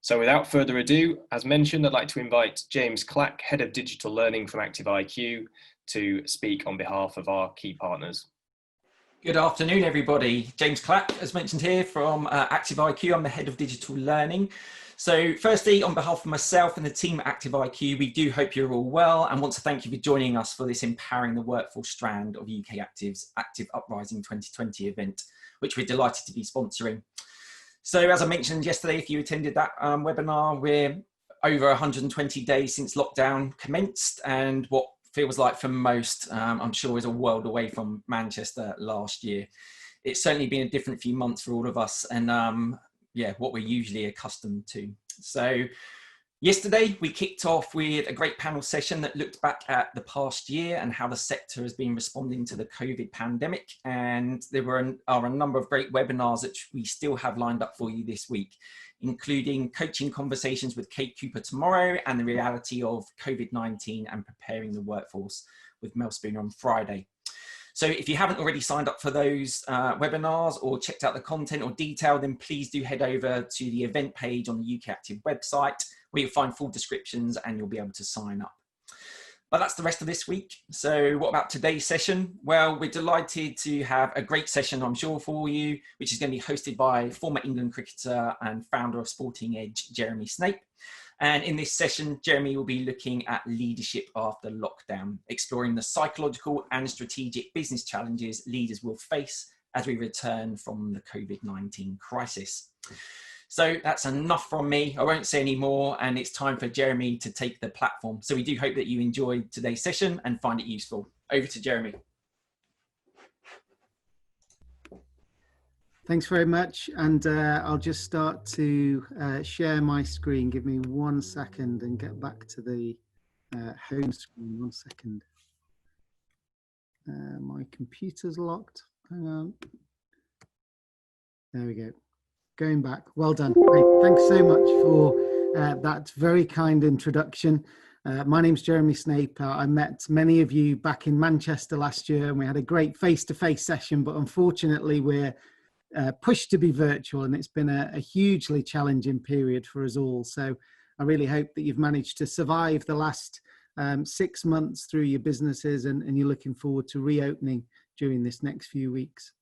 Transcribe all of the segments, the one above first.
So without further ado, as mentioned, I'd like to invite James Clack, Head of Digital Learning from Active IQ, to speak on behalf of our key partners. Good afternoon, everybody. James Clack, as mentioned here, from Active IQ. I'm the Head of Digital Learning. So firstly, on behalf of myself and the team at Active IQ, we do hope you're all well and want to thank you for joining us for this Empowering the Workforce strand of UK Active's Active Uprising 2020 event, which we're delighted to be sponsoring. So as I mentioned yesterday, if you attended that webinar, we're over 120 days since lockdown commenced, and what feels like for most, I'm sure, is a world away from Manchester last year. It's certainly been a different few months for all of us, and yeah, what we're usually accustomed to. So yesterday we kicked off with a great panel session that looked back at the past year and how the sector has been responding to the COVID pandemic. And there are a number of great webinars that we still have lined up for you this week, including coaching conversations with Kate Cooper tomorrow and the reality of COVID-19 and preparing the workforce with Mel Spooner on Friday. So if you haven't already signed up for those webinars or checked out the content or detail, then please do head over to the event page on the UK Active website, where you'll find full descriptions and you'll be able to sign up. But that's the rest of this week. So what about today's session? Well, we're delighted to have a great session, I'm sure, for you, which is going to be hosted by former England cricketer and founder of Sporting Edge, Jeremy Snape. And in this session, Jeremy will be looking at leadership after lockdown, exploring the psychological and strategic business challenges leaders will face as we return from the COVID-19 crisis. So that's enough from me. I won't say any more, and it's time for Jeremy to take the platform. So we do hope that you enjoyed today's session and find it useful. Over to Jeremy. Thanks very much. And I'll just start to share my screen. Give me 1 second and get back to the home screen. 1 second. My computer's locked. Hang on. There we go. Going back. Well done. Great. Thanks so much for that very kind introduction. My name's Jeremy Snape. I met many of you back in Manchester last year, and we had a great face-to-face session, but unfortunately we're pushed to be virtual, and it's been a hugely challenging period for us all. So I really hope that you've managed to survive the last 6 months through your businesses, and you're looking forward to reopening during this next few weeks.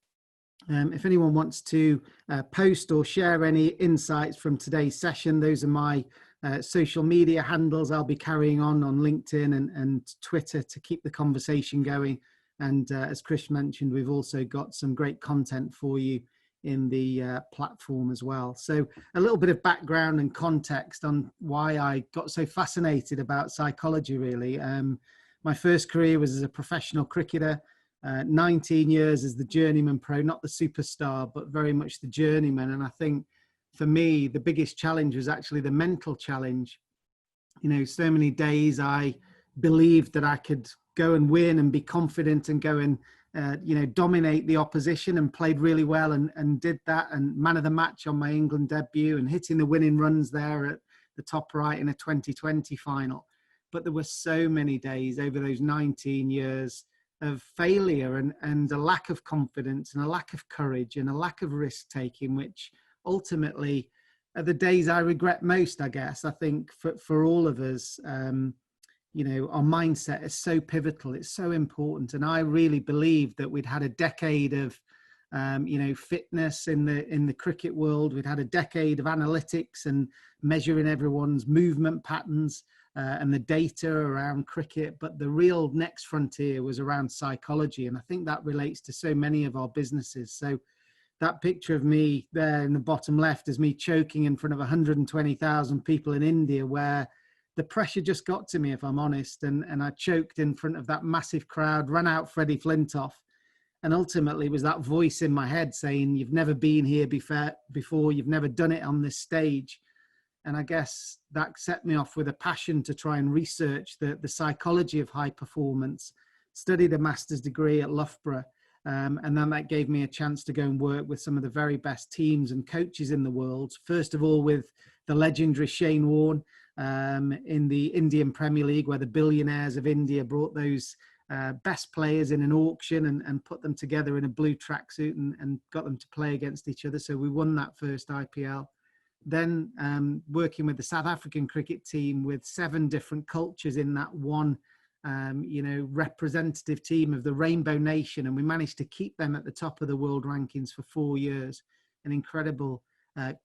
If anyone wants to post or share any insights from today's session, those are my social media handles. I'll be carrying on LinkedIn and Twitter to keep the conversation going. And as Chris mentioned, we've also got some great content for you in the platform as well. So a little bit of background and context on why I got so fascinated about psychology, really. My first career was as a professional cricketer. 19 years as the journeyman pro, not the superstar, but very much the journeyman. And I think for me, the biggest challenge was actually the mental challenge. You know, so many days I believed that I could go and win and be confident and go and, you know, dominate the opposition, and played really well and did that, and man of the match on my England debut and hitting the winning runs there at the top right in a 2020 final. But there were so many days over those 19 years of failure and a lack of confidence and a lack of courage and a lack of risk taking, which ultimately are the days I regret most, I guess. I think for all of us, you know, our mindset is so pivotal. It's so important. And I really believe that we'd had a decade of, you know, fitness in the cricket world. We'd had a decade of analytics and measuring everyone's movement patterns and the data around cricket. But the real next frontier was around psychology. And I think that relates to so many of our businesses. So that picture of me there in the bottom left is me choking in front of 120,000 people in India, where the pressure just got to me, if I'm honest. And I choked in front of that massive crowd, ran out Freddie Flintoff. And ultimately it was that voice in my head saying, you've never been here before, you've never done it on this stage. And I guess that set me off with a passion to try and research the psychology of high performance, studied a master's degree at Loughborough. And then that gave me a chance to go and work with some of the very best teams and coaches in the world. First of all, with the legendary Shane Warne in the Indian Premier League, where the billionaires of India brought those best players in an auction and put them together in a blue tracksuit and got them to play against each other. So we won that first IPL. then working with the South African cricket team with 7 different cultures in that one, representative team of the Rainbow Nation. And we managed to keep them at the top of the world rankings for 4 years. An incredible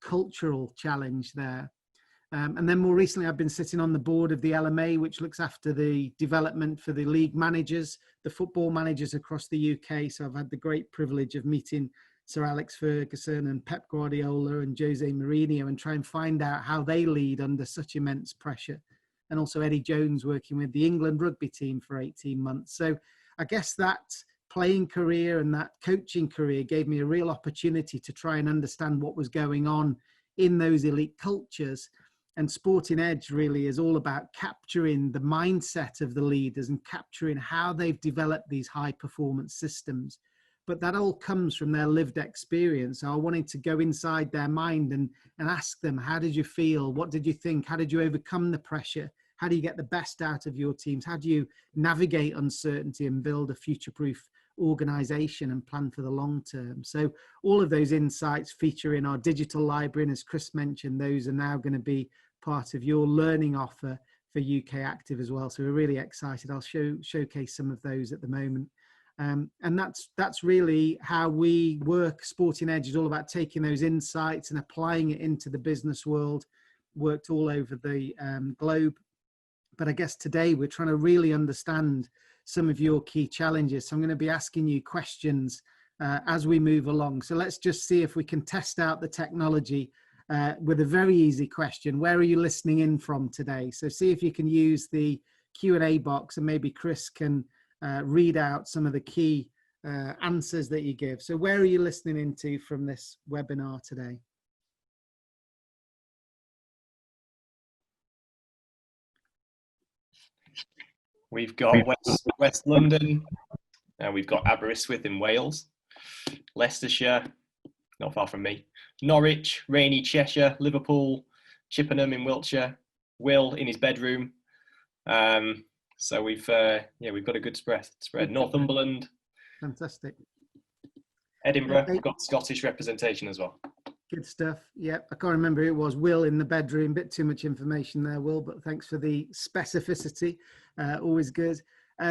cultural challenge there. And then more recently, I've been sitting on the board of the LMA, which looks after the development for the league managers, the football managers across the UK. So I've had the great privilege of meeting Sir Alex Ferguson and Pep Guardiola and Jose Mourinho and try and find out how they lead under such immense pressure. And also Eddie Jones working with the England rugby team for 18 months. So I guess that playing career and that coaching career gave me a real opportunity to try and understand what was going on in those elite cultures. And Sporting Edge really is all about capturing the mindset of the leaders and capturing how they've developed these high performance systems. But that all comes from their lived experience. So I wanted to go inside their mind and ask them, how did you feel? What did you think? How did you overcome the pressure? How do you get the best out of your teams? How do you navigate uncertainty and build a future-proof organization and plan for the long term? So all of those insights feature in our digital library. And as Chris mentioned, those are now going to be part of your learning offer for UK Active as well. So we're really excited. I'll showcase some of those at the moment. And that's really how we work. Sporting Edge is all about taking those insights and applying it into the business world. Worked all over the globe. But I guess today we're trying to really understand some of your key challenges. So I'm going to be asking you questions as we move along. So let's just see if we can test out the technology with a very easy question. Where are you listening in from today? So see if you can use the Q&A box, and maybe Chris can read out some of the key answers that you give. So where are you listening into from this webinar today? We've got West London, we've got Aberystwyth in Wales, Leicestershire, not far from me, Norwich, rainy Cheshire, Liverpool, Chippenham in Wiltshire, Will in his bedroom. So we've got a good spread. Northumberland, fantastic. Edinburgh, we've got Scottish representation as well. Good stuff. Yeah, I can't remember who it was. Will in the bedroom. Bit too much information there, Will, but thanks for the specificity. Always good.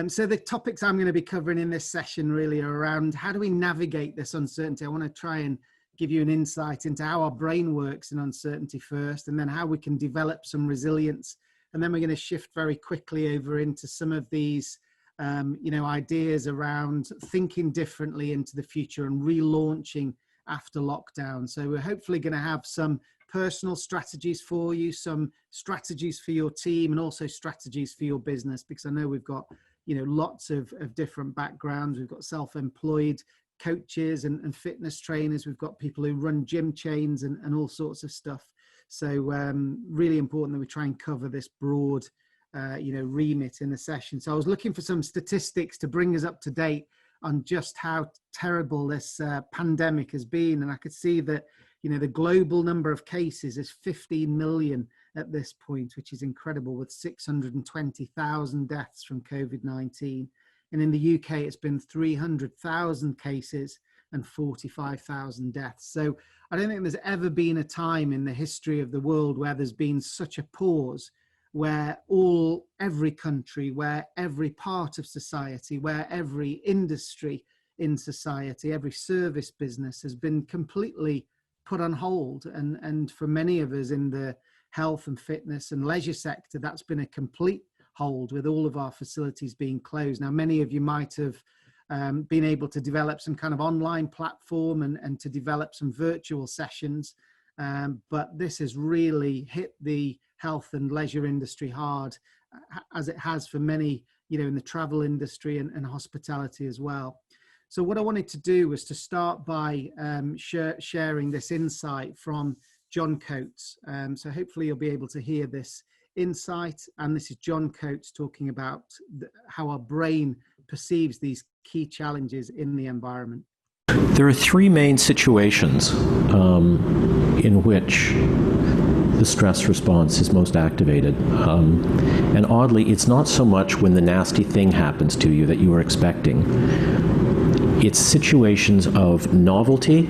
So the topics I'm going to be covering in this session really are around how do we navigate this uncertainty. I want to try and give you an insight into how our brain works in uncertainty first, and then how we can develop some resilience. And then we're going to shift very quickly over into some of these ideas around thinking differently into the future and relaunching after lockdown. So we're hopefully going to have some personal strategies for you, some strategies for your team, and also strategies for your business, because I know we've got lots of different backgrounds. We've got self-employed coaches and fitness trainers. We've got people who run gym chains and all sorts of stuff. So really important that we try and cover this broad remit in the session. So I was looking for some statistics to bring us up to date on just how terrible this pandemic has been. And I could see that, the global number of cases is 15 million at this point, which is incredible, with 620,000 deaths from COVID-19. And in the UK, it's been 300,000 cases and 45,000 deaths. So I don't think there's ever been a time in the history of the world where there's been such a pause, where every country, where every part of society, where every industry in society, every service business has been completely put on hold. And for many of us in the health and fitness and leisure sector, that's been a complete hold, with all of our facilities being closed. Now, many of you might have been able to develop some kind of online platform and to develop some virtual sessions. But this has really hit the health and leisure industry hard, as it has for many, in the travel industry and hospitality as well. So what I wanted to do was to start by sharing this insight from John Coates. So hopefully you'll be able to hear this insight. And this is John Coates talking about how our brain perceives these key challenges in the environment. There are three main situations in which the stress response is most activated. And oddly, it's not so much when the nasty thing happens to you that you were expecting. It's situations of novelty,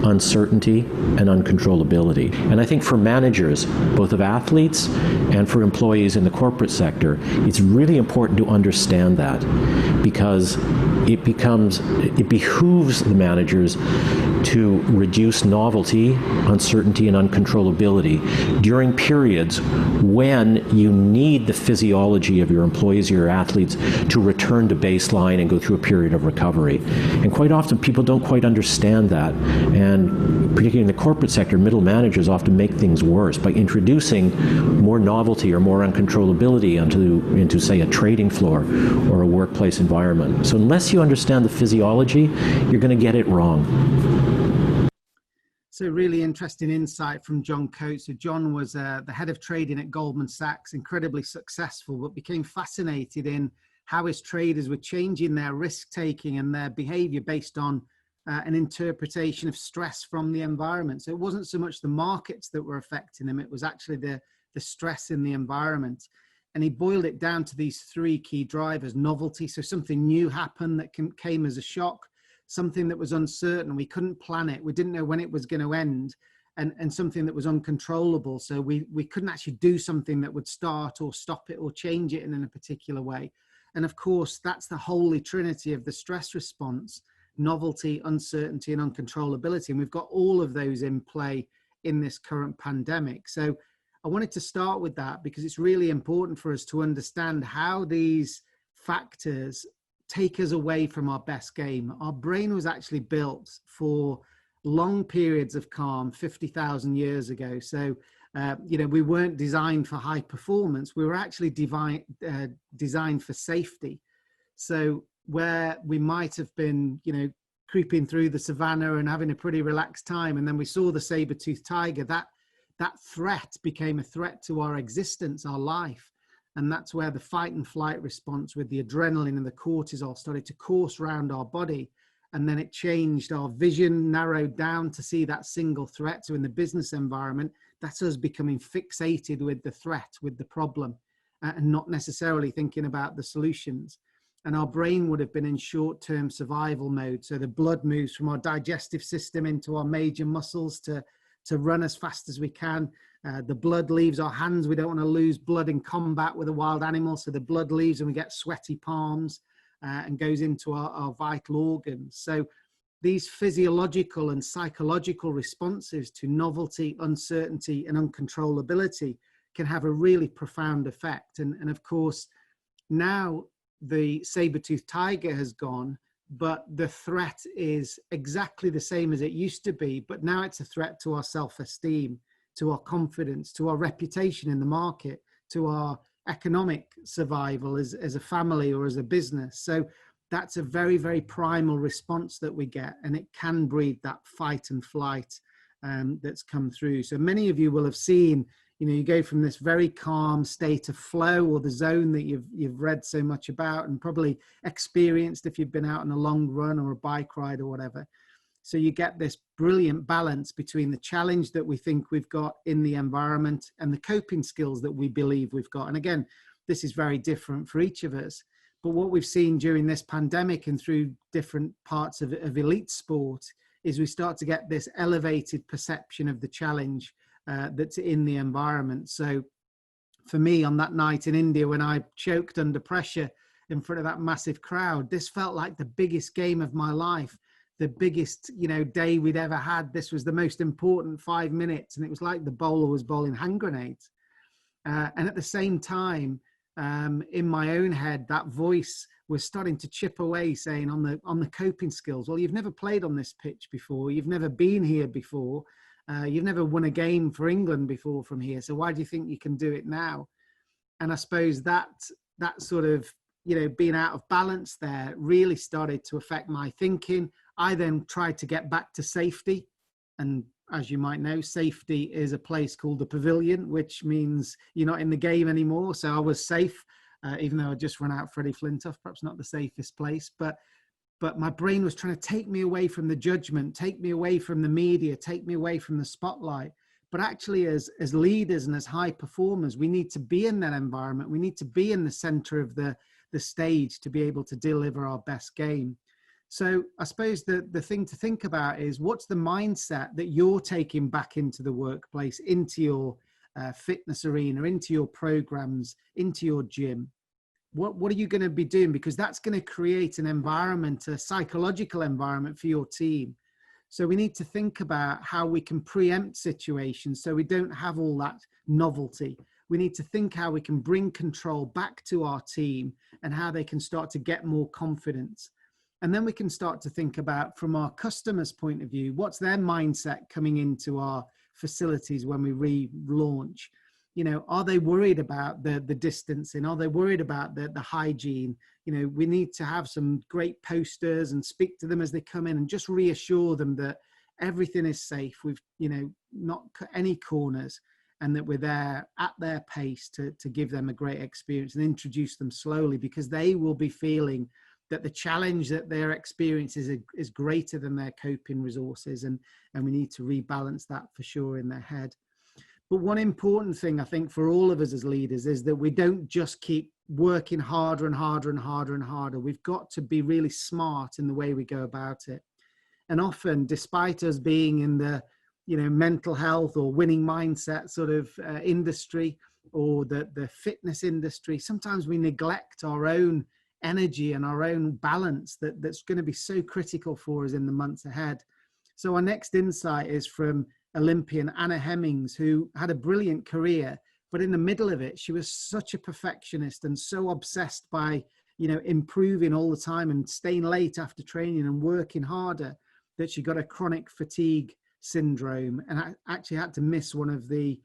uncertainty, and uncontrollability. And I think for managers, both of athletes and for employees in the corporate sector, it's really important to understand that, because it behooves the managers to reduce novelty, uncertainty, and uncontrollability during periods when you need the physiology of your employees or your athletes to return to baseline and go through a period of recovery. And quite often people don't quite understand that, and particularly in the corporate sector, middle managers often make things worse by introducing more novelty or more uncontrollability into say, a trading floor or a workplace environment. So unless you understand the physiology, you're going to get it wrong. So really interesting insight from John Coates. So John was the head of trading at Goldman Sachs, incredibly successful, but became fascinated in how his traders were changing their risk-taking and their behavior based on an interpretation of stress from the environment. So it wasn't so much the markets that were affecting him, it was actually the stress in the environment. And he boiled it down to these three key drivers: novelty, so something new happened that came as a shock; something that was uncertain, we couldn't plan it, we didn't know when it was going to end; and something that was uncontrollable, so we couldn't actually do something that would start or stop it or change it in a particular way. And of course, that's the holy trinity of the stress response: novelty, uncertainty, and uncontrollability. And we've got all of those in play in this current pandemic. So I wanted to start with that because it's really important for us to understand how these factors take us away from our best game. Our brain was actually built for long periods of calm 50,000 years ago. So, we weren't designed for high performance. We were actually designed for safety. So where we might have been, creeping through the savannah and having a pretty relaxed time, and then we saw the saber-toothed tiger, that threat became a threat to our existence, our life. And that's where the fight and flight response with the adrenaline and the cortisol started to course around our body. And then it changed our vision, narrowed down to see that single threat. So in the business environment, that's us becoming fixated with the threat, with the problem, and not necessarily thinking about the solutions. And our brain would have been in short-term survival mode. So the blood moves from our digestive system into our major muscles to run as fast as we can. The blood leaves our hands. We don't want to lose blood in combat with a wild animal. So the blood leaves and we get sweaty palms and goes into our vital organs. So these physiological and psychological responses to novelty, uncertainty, and uncontrollability can have a really profound effect. And of course, now the saber-toothed tiger has gone, but the threat is exactly the same as it used to be, but now it's a threat to our self-esteem, to our confidence, to our reputation in the market, to our economic survival as a family or as a business. So that's a very, very primal response that we get, and it can breed that fight and flight that's come through. So many of you will have seen, you go from this very calm state of flow or the zone that you've read so much about and probably experienced if you've been out on a long run or a bike ride or whatever. So you get this brilliant balance between the challenge that we think we've got in the environment and the coping skills that we believe we've got. And again, this is very different for each of us. But what we've seen during this pandemic and through different parts of elite sport is we start to get this elevated perception of the challenge that's in the environment. So for me, on that night in India, when I choked under pressure in front of that massive crowd, this felt like the biggest game of my life, the biggest, day we'd ever had. This was the most important 5 minutes. And it was like the bowler was bowling hand grenades. And at the same time, in my own head, that voice was starting to chip away, saying on the coping skills, well, you've never played on this pitch before. You've never been here before. You've never won a game for England before from here. So why do you think you can do it now? And I suppose that sort of, being out of balance there really started to affect my thinking. I then tried to get back to safety. And as you might know, safety is a place called the Pavilion, which means you're not in the game anymore. So I was safe, even though I just run out Freddie Flintoff, perhaps not the safest place. But my brain was trying to take me away from the judgment, take me away from the media, take me away from the spotlight. But actually, as leaders and as high performers, we need to be in that environment. We need to be in the center of the stage to be able to deliver our best game. So I suppose the thing to think about is, what's the mindset that you're taking back into the workplace, into your fitness arena, into your programs, into your gym? What are you going to be doing? Because that's going to create an environment, a psychological environment for your team. So we need to think about how we can preempt situations so we don't have all that novelty. We need to think how we can bring control back to our team and how they can start to get more confidence. And then we can start to think about, from our customers' point of view, what's their mindset coming into our facilities when we relaunch? You know, are they worried about the distancing? Are they worried about the hygiene? You know, we need to have some great posters and speak to them as they come in and just reassure them that everything is safe. We've, you know, not cut any corners, and that we're there at their pace to give them a great experience and introduce them slowly, because they will be feeling that the challenge that they're experiencing is greater than their coping resources, and we need to rebalance that for sure in their head. But one important thing, I think, for all of us as leaders is that we don't just keep working harder and harder and harder and harder. We've got to be really smart in the way we go about it. And often, despite us being in the, you know, mental health or winning mindset sort of industry, or the fitness industry, sometimes we neglect our own energy and our own balance that's going to be so critical for us in the months ahead. So our next insight is from Olympian Anna Hemmings, who had a brilliant career, but in the middle of it, she was such a perfectionist and so obsessed by, you know, improving all the time and staying late after training and working harder, that she got a chronic fatigue syndrome and actually had to miss one of the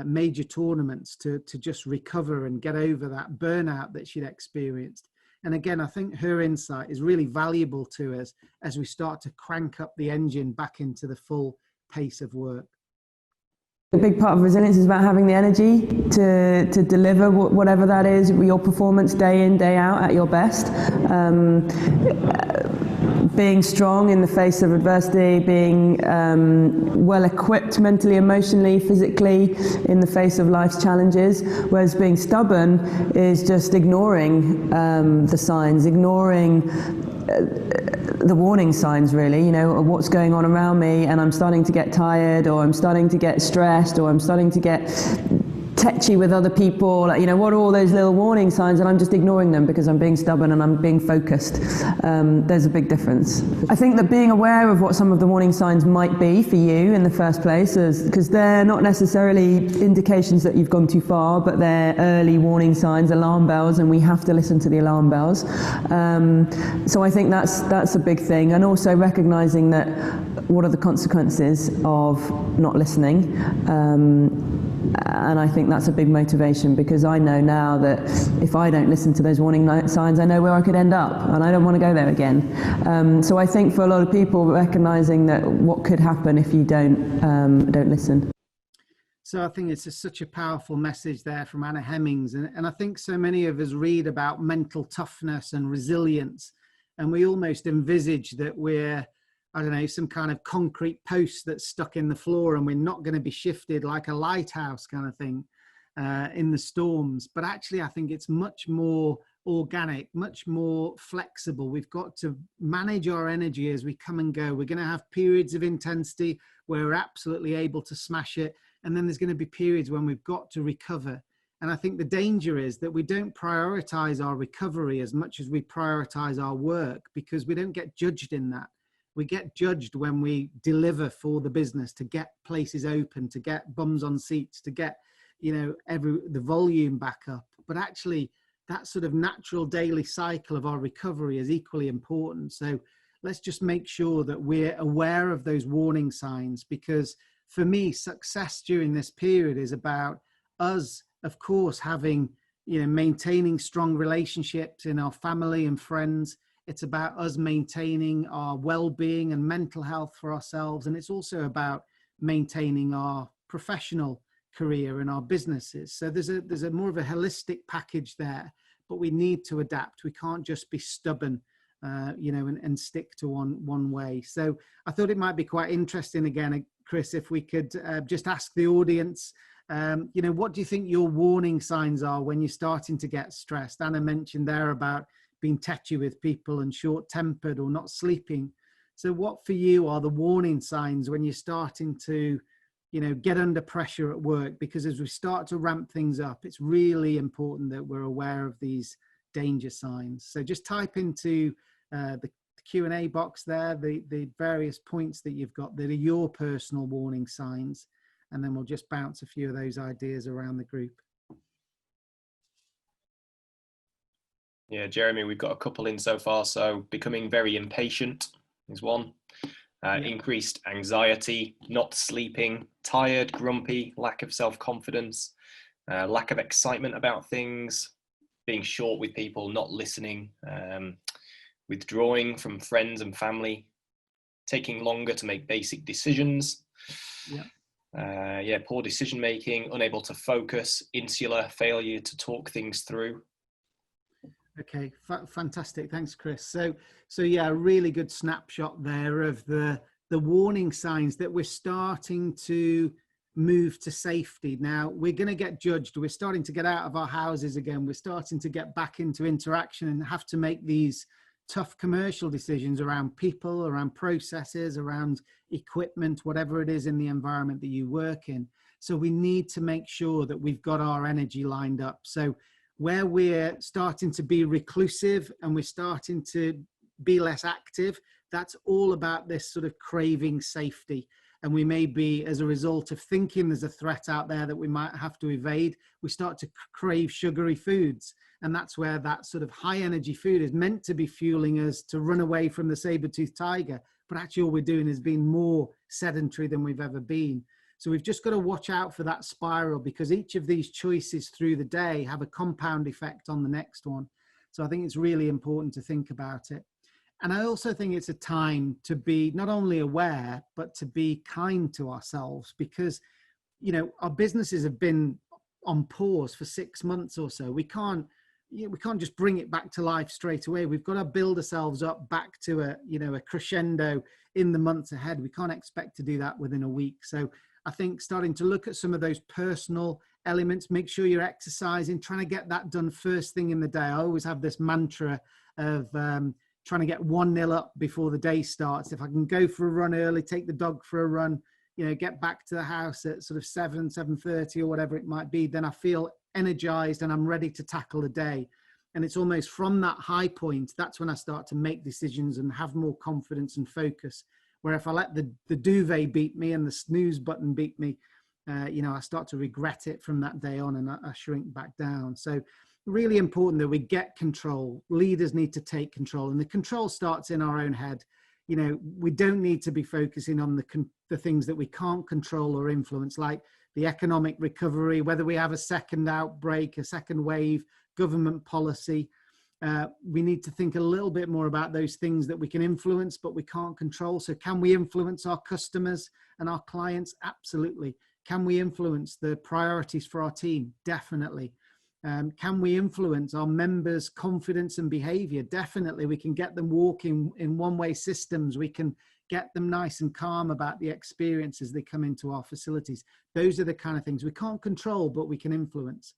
major tournaments to just recover and get over that burnout that she'd experienced. And again, I think her insight is really valuable to us as we start to crank up the engine back into the full pace of work. A big part of resilience is about having the energy to deliver whatever that is, your performance day in, day out at your best. Being strong in the face of adversity, being well equipped mentally, emotionally, physically in the face of life's challenges, whereas being stubborn is just ignoring the signs, ignoring the warning signs, really, you know, of what's going on around me, and I'm starting to get tired, or I'm starting to get stressed, or I'm starting to get tetchy with other people, like, you know, what are all those little warning signs, and I'm just ignoring them because I'm being stubborn and I'm being focused. There's a big difference. I think that being aware of what some of the warning signs might be for you in the first place, because they're not necessarily indications that you've gone too far, but they're early warning signs, alarm bells, and we have to listen to the alarm bells. So I think that's a big thing, and also recognizing that what are the consequences of not listening. And I think that's a big motivation, because I know now that if I don't listen to those warning signs, I know where I could end up, and I don't want to go there again. So I think for a lot of people, recognizing that what could happen if you don't listen. So I think it's such a powerful message there from Anna Hemmings. And I think so many of us read about mental toughness and resilience, and we almost envisage that we're, I don't know, some kind of concrete post that's stuck in the floor and we're not going to be shifted, like a lighthouse kind of thing in the storms. But actually, I think it's much more organic, much more flexible. We've got to manage our energy as we come and go. We're going to have periods of intensity where we're absolutely able to smash it. And then there's going to be periods when we've got to recover. And I think the danger is that we don't prioritize our recovery as much as we prioritize our work, because we don't get judged in that. We get judged when we deliver for the business, to get places open, to get bums on seats, to get, you know, the volume back up. But actually, that sort of natural daily cycle of our recovery is equally important. So let's just make sure that we're aware of those warning signs, because for me, success during this period is about us, of course, having, you know, maintaining strong relationships in our family and friends. It's about us maintaining our well-being and mental health for ourselves. And it's also about maintaining our professional career and our businesses. So there's a more of a holistic package there, but we need to adapt. We can't just be stubborn, you know, and stick to one way. So I thought it might be quite interesting again, Chris, if we could just ask the audience, you know, what do you think your warning signs are when you're starting to get stressed? Anna mentioned there about being tetchy with people and short-tempered or not sleeping. So what for you are the warning signs when you're starting to, get under pressure at work? Because as we start to ramp things up, it's really important that we're aware of these danger signs. So just type into the Q&A box there the various points that you've got that are your personal warning signs, and then we'll just bounce a few of those ideas around the group. Yeah, Jeremy, we've got a couple in so far. So becoming very impatient is one. Increased anxiety, not sleeping, tired, grumpy, lack of self-confidence, lack of excitement about things, being short with people, not listening, withdrawing from friends and family, taking longer to make basic decisions. Poor decision making, unable to focus, insular, failure to talk things through. Okay, fantastic. Thanks, Chris. So yeah, a really good snapshot there of the warning signs that we're starting to move to safety. Now we're going to get judged. We're starting to get out of our houses again. We're starting to get back into interaction and have to make these tough commercial decisions around people, around processes, around equipment, whatever it is in the environment that you work in. So we need to make sure that we've got our energy lined up. So where we're starting to be reclusive and we're starting to be less active, that's all about this sort of craving safety. And we may be, as a result of thinking there's a threat out there that we might have to evade, we start to crave sugary foods. And that's where that sort of high energy food is meant to be fueling us to run away from the saber-toothed tiger. But actually all we're doing is being more sedentary than we've ever been. So we've just got to watch out for that spiral, because each of these choices through the day have a compound effect on the next one. So I think it's really important to think about it. And I also think it's a time to be not only aware, but to be kind to ourselves, because, our businesses have been on pause for 6 months or so. We can't just bring it back to life straight away. We've got to build ourselves up back to a crescendo in the months ahead. We can't expect to do that within a week. So I think starting to look at some of those personal elements, make sure you're exercising, trying to get that done first thing in the day. I always have this mantra of trying to get 1-0 up before the day starts. If I can go for a run early, take the dog for a run, get back to the house at sort of 7:30 or whatever it might be, then I feel energized and I'm ready to tackle the day. And it's almost from that high point, that's when I start to make decisions and have more confidence and focus. Where if I let the duvet beat me and the snooze button beat me, I start to regret it from that day on, and I shrink back down. So really important that we get control. Leaders need to take control, and the control starts in our own head. We don't need to be focusing on the things that we can't control or influence, like the economic recovery, whether we have a second outbreak, a second wave, government policy. We need to think a little bit more about those things that we can influence, but we can't control. So can we influence our customers and our clients? Absolutely. Can we influence the priorities for our team? Definitely. Can we influence our members' confidence and behavior? Definitely. We can get them walking in one-way systems. We can get them nice and calm about the experience as they come into our facilities. Those are the kind of things we can't control, but we can influence.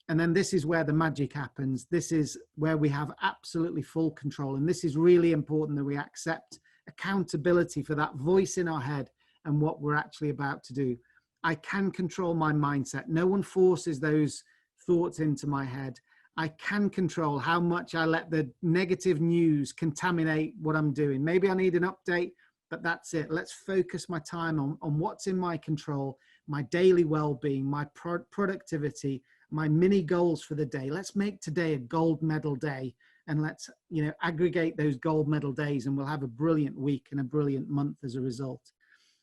And then this is where the magic happens. This is where we have absolutely full control. And this is really important, that we accept accountability for that voice in our head and what we're actually about to do. I can control my mindset. No one forces those thoughts into my head. I can control how much I let the negative news contaminate what I'm doing. Maybe I need an update, but that's it. Let's focus my time on what's in my control, my daily well-being, my productivity, my mini goals for the day. Let's make today a gold medal day, and let's aggregate those gold medal days, and we'll have a brilliant week and a brilliant month as a result.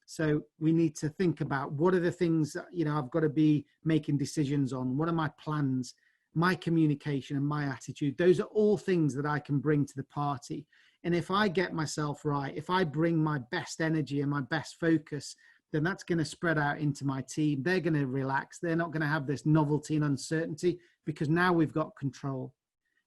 So we need to think about what are the things that, I've got to be making decisions on. What are my plans, my communication, and my attitude? Those are all things that I can bring to the party. And if I get myself right, if I bring my best energy and my best focus, then that's going to spread out into my team. They're going to relax. They're not going to have this novelty and uncertainty, because now we've got control.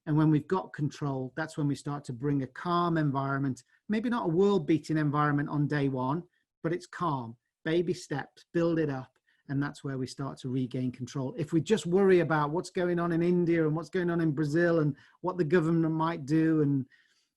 And when we've got control, that's when we start to bring a calm environment, maybe not a world-beating environment on day one, but it's calm, baby steps, build it up. And that's where we start to regain control. If we just worry about what's going on in India and what's going on in Brazil and what the government might do and,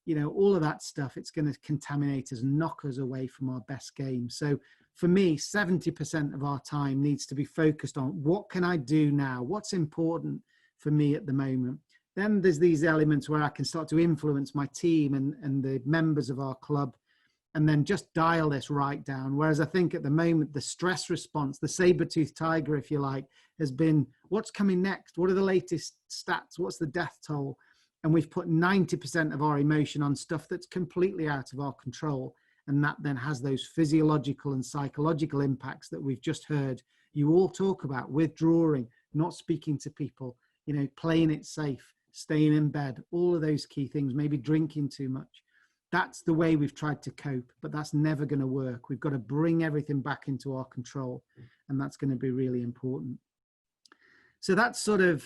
you know, all of that stuff, it's going to contaminate us, knock us away from our best game. So for me, 70% of our time needs to be focused on what can I do now? What's important for me at the moment? Then there's these elements where I can start to influence my team and the members of our club, and then just dial this right down. Whereas I think at the moment, the stress response, the saber-toothed tiger, if you like, has been what's coming next? What are the latest stats? What's the death toll? And we've put 90% of our emotion on stuff that's completely out of our control. And that then has those physiological and psychological impacts that we've just heard you all talk about: withdrawing, not speaking to people, you know, playing it safe, staying in bed, all of those key things, maybe drinking too much. That's the way we've tried to cope, but that's never going to work. We've got to bring everything back into our control, and that's going to be really important. So that's a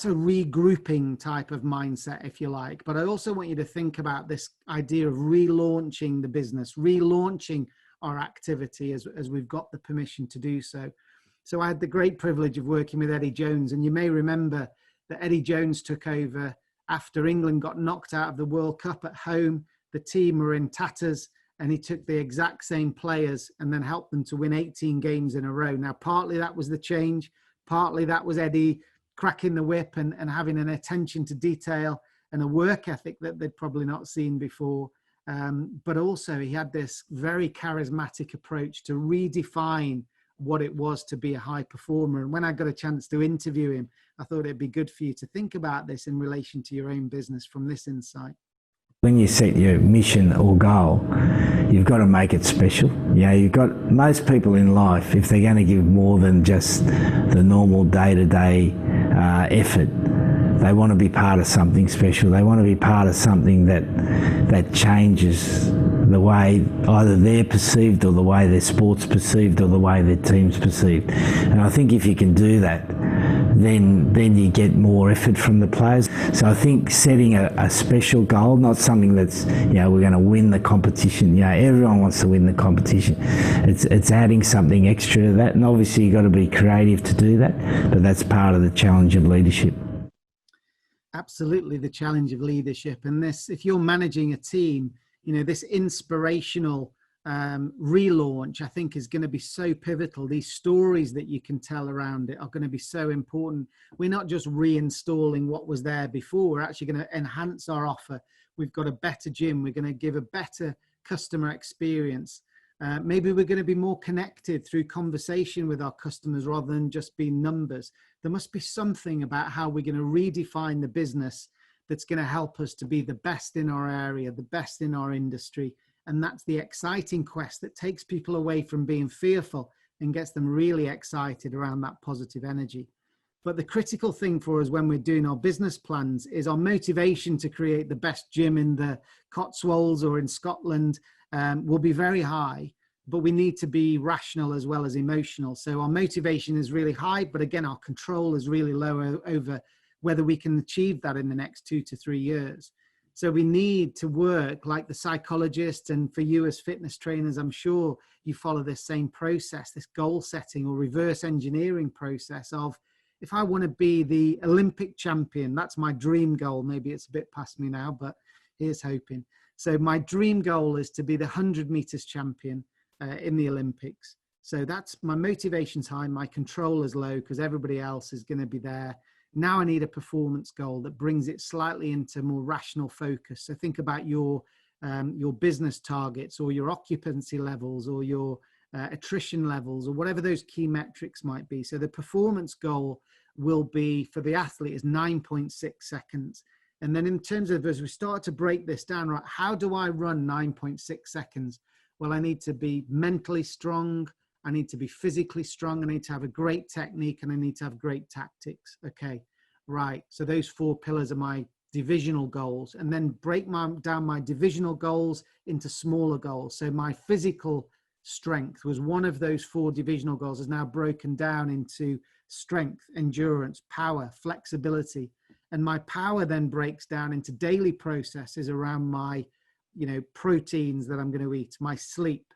regrouping type of mindset, if you like. But I also want you to think about this idea of relaunching the business, relaunching our activity as we've got the permission to do so. So I had the great privilege of working with Eddie Jones, and you may remember that Eddie Jones took over after England got knocked out of the World Cup at home. The team were in tatters, and he took the exact same players and then helped them to win 18 games in a row. Now, partly that was the change, partly that was Eddie cracking the whip and having an attention to detail and a work ethic that they'd probably not seen before. But also he had this very charismatic approach to redefine what it was to be a high performer. And when I got a chance to interview him, I thought it'd be good for you to think about this in relation to your own business from this insight. When you set your mission or goal, you've got to make it special. You know, you've got most people in life, if they're going to give more than just the normal day-to-day effort, they want to be part of something special. They want to be part of something that changes the way either they're perceived or the way their sport's perceived or the way their team's perceived. And I think if you can do that, then you get more effort from the players. So I think setting a special goal, not something that's, you know, we're going to win the competition. You know, everyone wants to win the competition. It's adding something extra to that, and obviously you've got to be creative to do that, but that's part of the challenge of leadership. Absolutely, the challenge of leadership. And this, if you're managing a team, you know, this inspirational relaunch, I think, is going to be so pivotal. These stories that you can tell around it are going to be so important. We're not just reinstalling what was there before. We're actually going to enhance our offer. We've got a better gym. We're going to give a better customer experience. Maybe we're going to be more connected through conversation with our customers rather than just being numbers. There must be something about how we're going to redefine the business that's going to help us to be the best in our area, the best in our industry. And that's the exciting quest that takes people away from being fearful and gets them really excited around that positive energy. But the critical thing for us when we're doing our business plans is our motivation to create the best gym in the Cotswolds or in Scotland will be very high, but we need to be rational as well as emotional. So our motivation is really high, but again, our control is really low over whether we can achieve that in the next 2 to 3 years. So we need to work like the psychologist, and for you as fitness trainers, I'm sure you follow this same process, this goal setting or reverse engineering process of, if I want to be the Olympic champion, that's my dream goal. Maybe it's a bit past me now, but here's hoping. So my dream goal is to be the 100 meters champion in the Olympics. So that's my motivation's high, my control is low because everybody else is going to be there. Now I need a performance goal that brings it slightly into more rational focus. So think about your business targets or your occupancy levels or your attrition levels or whatever those key metrics might be. So the performance goal will be for the athlete is 9.6 seconds. And then in terms of, as we start to break this down, right, how do I run 9.6 seconds? Well, I need to be mentally strong. I need to be physically strong. I need to have a great technique and I need to have great tactics. Okay, right. So those 4 pillars are my divisional goals, and then break down my divisional goals into smaller goals. So my physical strength was one of those 4 divisional goals, is now broken down into strength, endurance, power, flexibility. And my power then breaks down into daily processes around my, proteins that I'm going to eat, my sleep,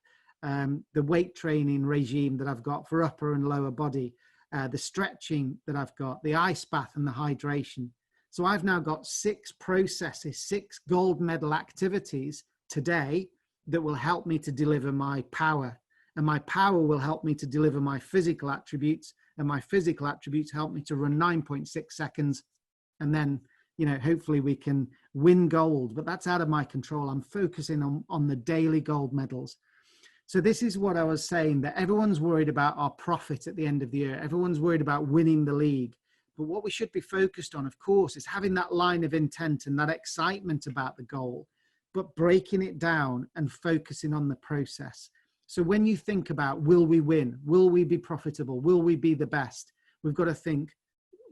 the weight training regime that I've got for upper and lower body, the stretching that I've got, the ice bath and the hydration. So I've now got 6 processes, 6 gold medal activities today that will help me to deliver my power. And my power will help me to deliver my physical attributes, and my physical attributes help me to run 9.6 seconds. And then, you know, hopefully we can win gold, but that's out of my control. I'm focusing on the daily gold medals. So this is what I was saying, that everyone's worried about our profit at the end of the year. Everyone's worried about winning the league. But what we should be focused on, of course, is having that line of intent and that excitement about the goal, but breaking it down and focusing on the process. So when you think about, will we win? Will we be profitable? Will we be the best? We've got to think,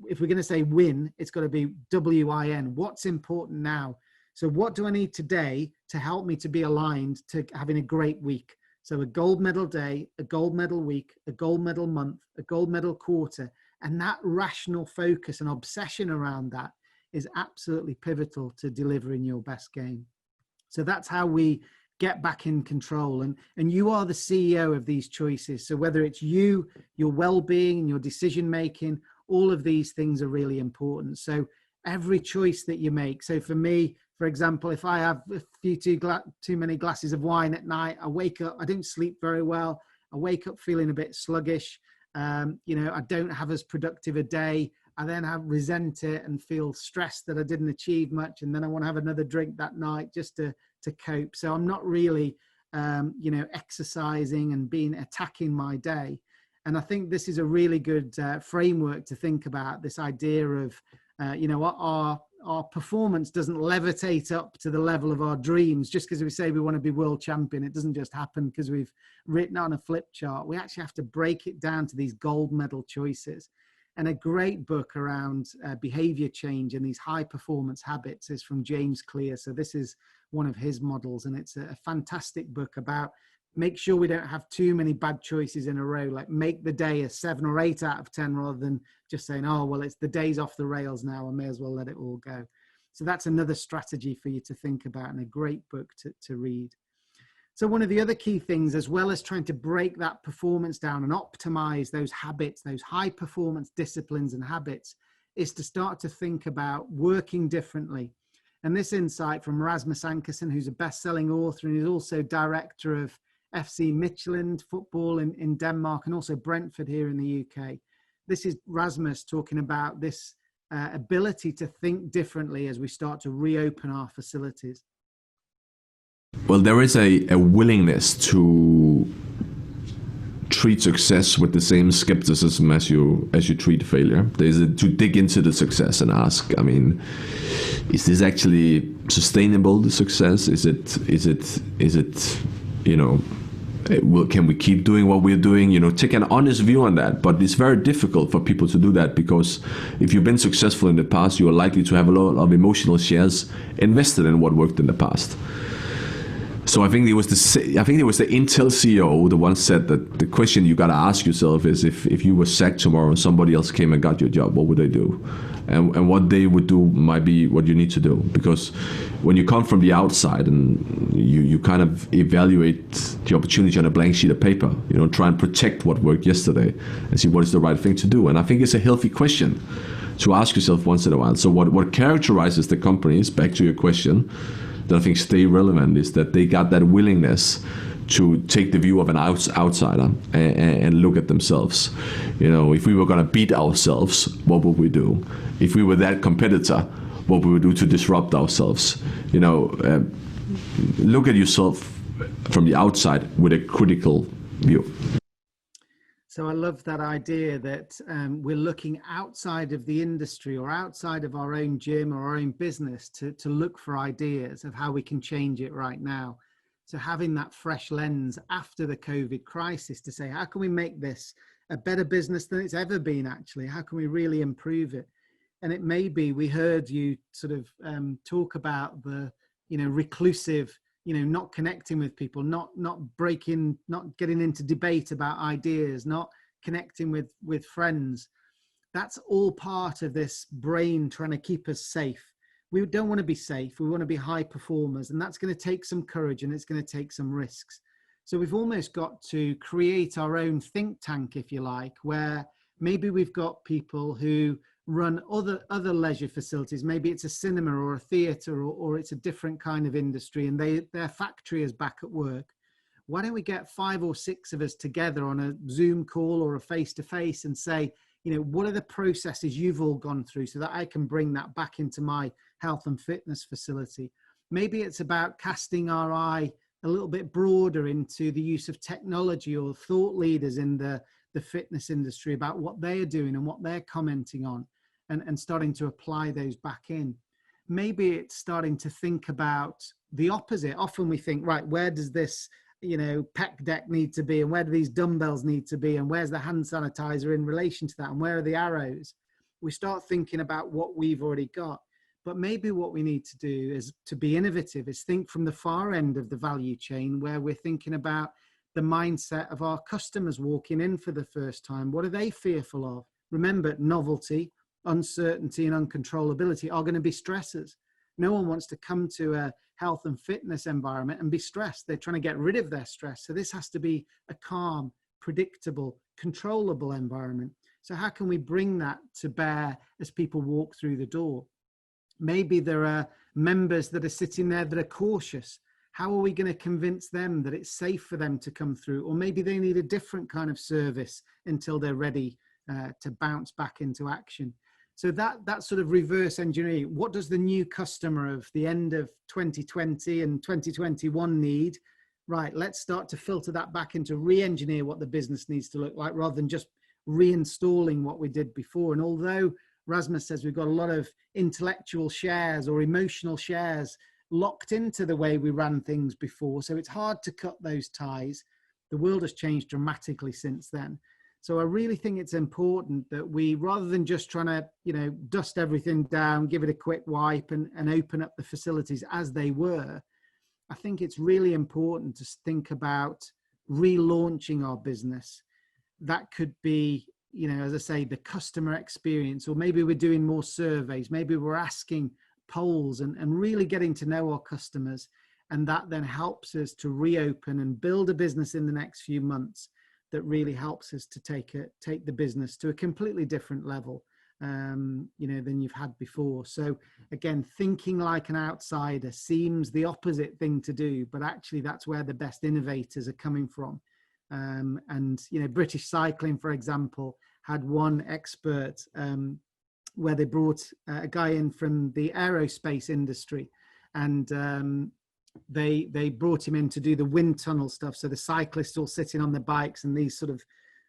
if we're going to say win, it's got to be WIN. What's important now? So what do I need today to help me to be aligned to having a great week? So a gold medal day, a gold medal week, a gold medal month, a gold medal quarter. And that rational focus and obsession around that is absolutely pivotal to delivering your best game. So that's how we get back in control. And you are the CEO of these choices. So whether it's you, your well-being and your decision-making, all of these things are really important. So every choice that you make. So for me, for example, if I have a few too many glasses of wine at night, I wake up, I don't sleep very well. I wake up feeling a bit sluggish. You know, I don't have as productive a day. I then resent it and feel stressed that I didn't achieve much. And then I want to have another drink that night just to cope. So I'm not really, you know, exercising and attacking my day. And I think this is a really good framework to think about, this idea of, you know, our performance doesn't levitate up to the level of our dreams. Just because we say we want to be world champion, it doesn't just happen because we've written on a flip chart. We actually have to break it down to these gold medal choices. And a great book around behavior change and these high performance habits is from James Clear. So this is one of his models, and it's a fantastic book about make sure we don't have too many bad choices in a row, like make the day a 7 or 8 out of 10 rather than just saying, oh, well, it's the day's off the rails now, I may as well let it all go. So that's another strategy for you to think about, and a great book to read. So one of the other key things, as well as trying to break that performance down and optimize those habits, those high performance disciplines and habits, is to start to think about working differently. And this insight from Rasmus Ankersen, who's a best-selling author and is also director of FC Midtjylland football in Denmark and also Brentford here in the UK. This is Rasmus talking about this ability to think differently as we start to reopen our facilities. Well, there is a willingness to treat success with the same skepticism as you treat failure. There's to dig into the success and ask, I mean, is this actually sustainable, the success? Is it, you know, can we keep doing what we're doing? You know, take an honest view on that. But it's very difficult for people to do that, because if you've been successful in the past, you are likely to have a lot of emotional shares invested in what worked in the past. So I think it was the Intel CEO that once said that the question you got to ask yourself is, if you were sacked tomorrow and somebody else came and got your job, what would they do? And what they would do might be what you need to do. Because when you come from the outside and you kind of evaluate the opportunity on a blank sheet of paper, you know, try and protect what worked yesterday and see what is the right thing to do. And I think it's a healthy question to ask yourself once in a while. So what characterizes the companies, back to your question, that I think stay relevant, is that they got that willingness to take the view of an outsider and look at themselves. You know, if we were going to beat ourselves, what would we do? If we were that competitor, what would we do to disrupt ourselves? You know, look at yourself from the outside with a critical view. So I love that idea that we're looking outside of the industry or outside of our own gym or our own business to look for ideas of how we can change it right now. So having that fresh lens after the COVID crisis to say, how can we make this a better business than it's ever been actually? How can we really improve it? And it may be, we heard you sort of talk about the, you know, reclusive, you know, not connecting with people, not getting into debate about ideas, not connecting with friends. That's all part of this brain trying to keep us safe. We don't want to be safe. We want to be high performers, and that's going to take some courage and it's going to take some risks. So we've almost got to create our own think tank, if you like, where maybe we've got people who run other leisure facilities. Maybe it's a cinema or a theatre, or it's a different kind of industry, and their factory is back at work. Why don't we get 5 or 6 of us together on a Zoom call or a face-to-face and say, what are the processes you've all gone through so that I can bring that back into my health and fitness facility? Maybe it's about casting our eye a little bit broader into the use of technology or thought leaders in the fitness industry about what they are doing and what they're commenting on, and starting to apply those back in. Maybe it's starting to think about the opposite. Often we think, right, where does this pec deck need to be, and where do these dumbbells need to be, and where's the hand sanitizer in relation to that, and where are the arrows? We start thinking about what we've already got. But maybe what we need to do is to be innovative, is think from the far end of the value chain, where we're thinking about the mindset of our customers walking in for the first time. What are they fearful of? Remember, novelty, uncertainty, and uncontrollability are going to be stressors. No one wants to come to a health and fitness environment and be stressed. They're trying to get rid of their stress. So this has to be a calm, predictable, controllable environment. So how can we bring that to bear as people walk through the door? Maybe there are members that are sitting there that are cautious. How are we going to convince them that it's safe for them to come through? Or maybe they need a different kind of service until they're ready to bounce back into action. So that sort of reverse engineering, what does the new customer of the end of 2020 and 2021 need? Right, let's start to filter that back into re-engineer what the business needs to look like, rather than just reinstalling what we did before. And although Rasmus says we've got a lot of intellectual shares or emotional shares locked into the way we ran things before, so it's hard to cut those ties. The world has changed dramatically since then. So I really think it's important that we, rather than just trying to, dust everything down, give it a quick wipe and open up the facilities as they were, I think it's really important to think about relaunching our business. That could be, as I say, the customer experience, or maybe we're doing more surveys, maybe we're asking polls and really getting to know our customers. And that then helps us to reopen and build a business in the next few months that really helps us to take the business to a completely different level, than you've had before. So again, thinking like an outsider seems the opposite thing to do, but actually that's where the best innovators are coming from. British Cycling, for example, had one expert where they brought a guy in from the aerospace industry, and they brought him in to do the wind tunnel stuff. So the cyclists all sitting on their bikes and these sort of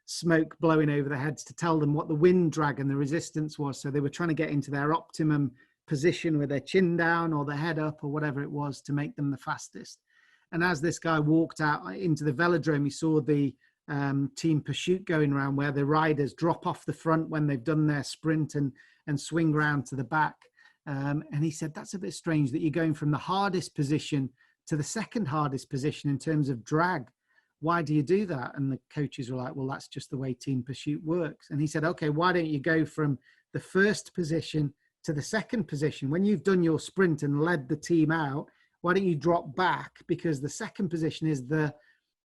smoke blowing over their heads to tell them what the wind drag and the resistance was. So they were trying to get into their optimum position with their chin down or their head up or whatever it was to make them the fastest. And as this guy walked out into the velodrome, he saw the team pursuit going around, where the riders drop off the front when they've done their sprint and swing round to the back. And he said, that's a bit strange that you're going from the hardest position to the second hardest position in terms of drag. Why do you do that? And the coaches were like, well, that's just the way team pursuit works. And he said, okay, why don't you go from the first position to the second position? When you've done your sprint and led the team out, why don't you drop back? Because the second position is the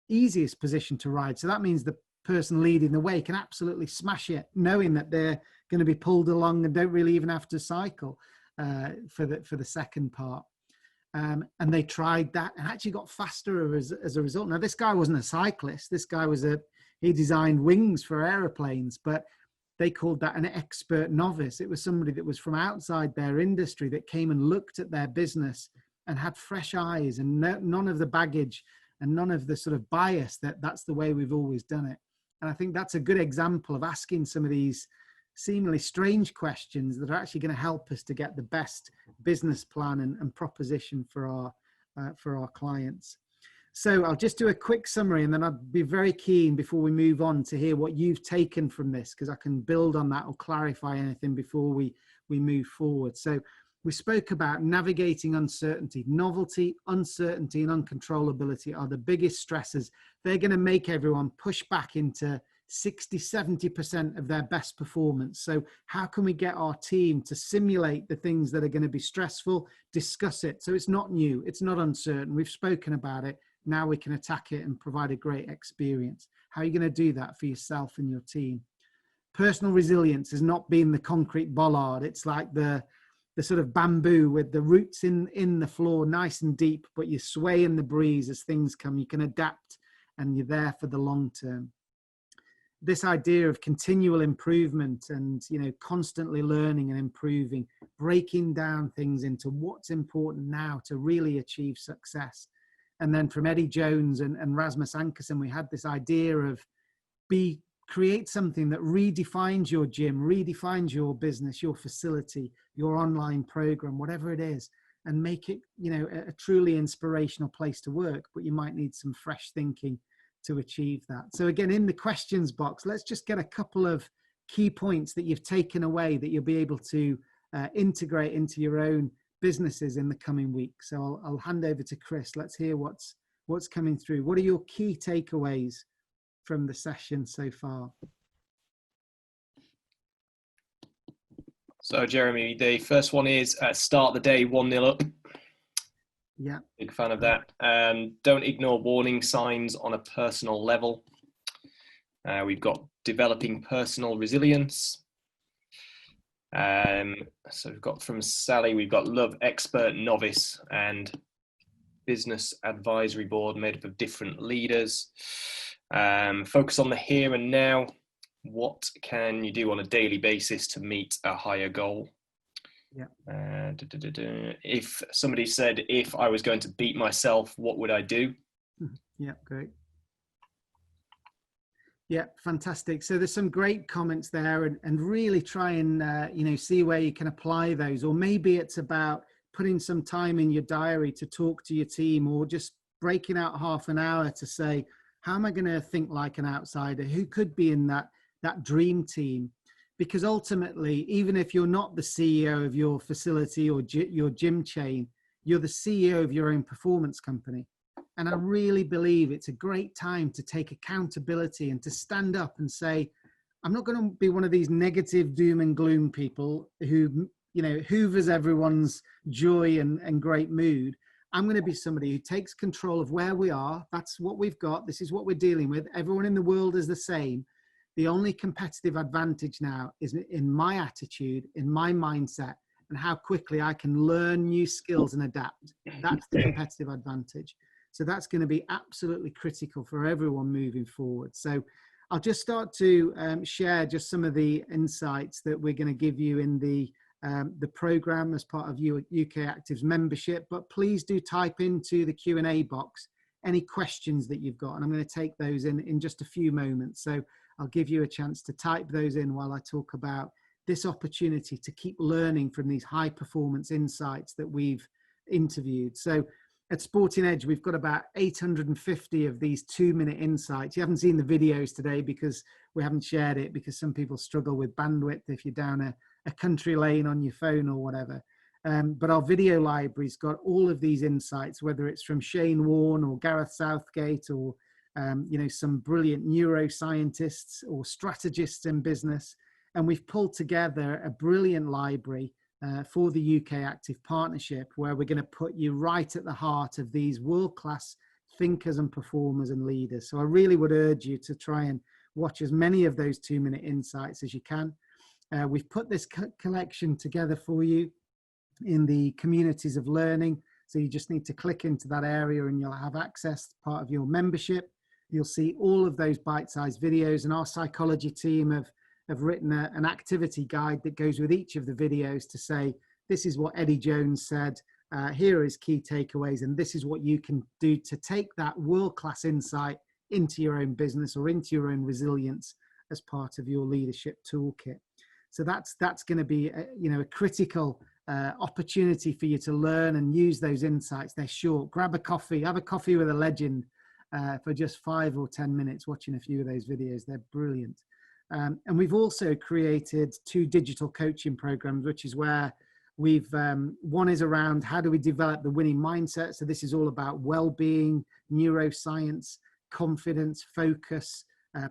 easiest position to ride. So that means the person leading the way can absolutely smash it, knowing that they're going to be pulled along and don't really even have to cycle for the second part. And they tried that and actually got faster as a result. Now, this guy wasn't a cyclist. This guy he designed wings for aeroplanes, but they called that an expert novice. It was somebody that was from outside their industry that came and looked at their business and had fresh eyes and none of the baggage and none of the sort of bias that's the way we've always done it. And I think that's a good example of asking some of these seemingly strange questions that are actually going to help us to get the best business plan and proposition for our clients. So I'll just do a quick summary, and then I'd be very keen before we move on to hear what you've taken from this, because I can build on that or clarify anything before we move forward. So we spoke about navigating uncertainty. Novelty, uncertainty, and uncontrollability are the biggest stressors. They're going to make everyone push back into 60-70% of their best performance. So how can we get our team to simulate the things that are going to be stressful, discuss it? So it's not new, it's not uncertain. We've spoken about it. Now we can attack it and provide a great experience. How are you going to do that for yourself and your team? Personal resilience has not been the concrete bollard. It's like the sort of bamboo with the roots in the floor, nice and deep, but you sway in the breeze as things come. You can adapt and you're there for the long term. This idea of continual improvement and, you know, constantly learning and improving, breaking down things into what's important now to really achieve success. And then from Eddie Jones and Rasmus Ankersen, we had this idea of create something that redefines your gym, redefines your business, your facility, your online program, whatever it is, and make it, you know, a truly inspirational place to work. But you might need some fresh thinking to achieve that. So again, in the questions box, let's just get a couple of key points that you've taken away that you'll be able to integrate into your own businesses in the coming week. So I'll hand over to Chris. Let's hear what's coming through. What are your key takeaways from the session so far? So Jeremy, the first one is start the day 1-0 up. Yeah. Big fan of that. Don't ignore warning signs on a personal level. We've got developing personal resilience. So we've got from Sally, we've got love expert novice and business advisory board made up of different leaders. Focus on the here and now. What can you do on a daily basis to meet a higher goal? Yeah. If somebody said, if I was going to beat myself, what would I do? Yeah, great. Yeah, fantastic. So there's some great comments there, and really try and, you know, see where you can apply those. Or maybe it's about putting some time in your diary to talk to your team, or just breaking out half an hour to say, how am I going to think like an outsider? Who could be in that dream team? Because ultimately, even if you're not the CEO of your facility or your gym chain, you're the CEO of your own performance company. And I really believe it's a great time to take accountability and to stand up and say, I'm not going to be one of these negative doom and gloom people who, you know, hoovers everyone's joy and great mood. I'm going to be somebody who takes control of where we are. That's what we've got. This is what we're dealing with. Everyone in the world is the same. The only competitive advantage now is in my attitude, in my mindset, and how quickly I can learn new skills and adapt. That's the competitive advantage. So that's going to be absolutely critical for everyone moving forward. So I'll just start to share just some of the insights that we're going to give you in the program as part of UK Active's membership. But please do type into the Q&A box any questions that you've got, and I'm going to take those in just a few moments. So I'll give you a chance to type those in while I talk about this opportunity to keep learning from these high performance insights that we've interviewed. So at Sporting Edge, we've got about 850 of these 2-minute insights. You haven't seen the videos today because we haven't shared it, because some people struggle with bandwidth if you're down a country lane on your phone or whatever. But our video library's got all of these insights, whether it's from Shane Warne or Gareth Southgate or you know, some brilliant neuroscientists or strategists in business. And we've pulled together a brilliant library for the UK Active Partnership, where we're going to put you right at the heart of these world-class thinkers and performers and leaders. So I really would urge you to try and watch as many of those 2-minute insights as you can. We've put this collection together for you in the communities of learning. So you just need to click into that area and you'll have access to part of your membership. You'll see all of those bite-sized videos, and our psychology team have written an activity guide that goes with each of the videos to say, this is what Eddie Jones said, here are his key takeaways, and this is what you can do to take that world-class insight into your own business or into your own resilience as part of your leadership toolkit. So that's going to be a critical opportunity for you to learn and use those insights. They're short. Grab a coffee, have a coffee with a legend for just 5 or 10 minutes watching a few of those videos. They're brilliant. And we've also created 2 digital coaching programs, which is where we've, one is around how do we develop the winning mindset. So this is all about well-being, neuroscience, confidence, focus,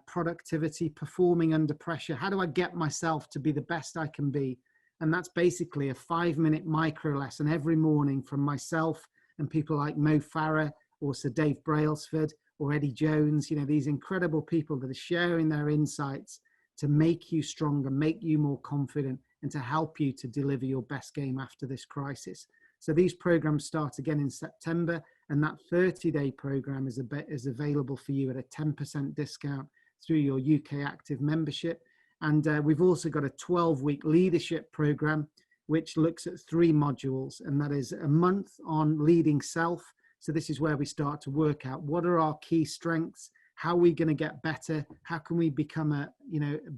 productivity, performing under pressure. How do I get myself to be the best I can be? And that's basically a 5-minute micro lesson every morning from myself and people like Mo Farah, or Sir Dave Brailsford or Eddie Jones, these incredible people that are sharing their insights to make you stronger, make you more confident, and to help you to deliver your best game after this crisis. So these programs start again in September, and that 30-day program is available for you at a 10% discount through your UK Active membership. And we've also got a 12-week leadership program, which looks at 3 modules, and that is a month on leading self. So this is where we start to work out what are our key strengths, how are we going to get better, how can we become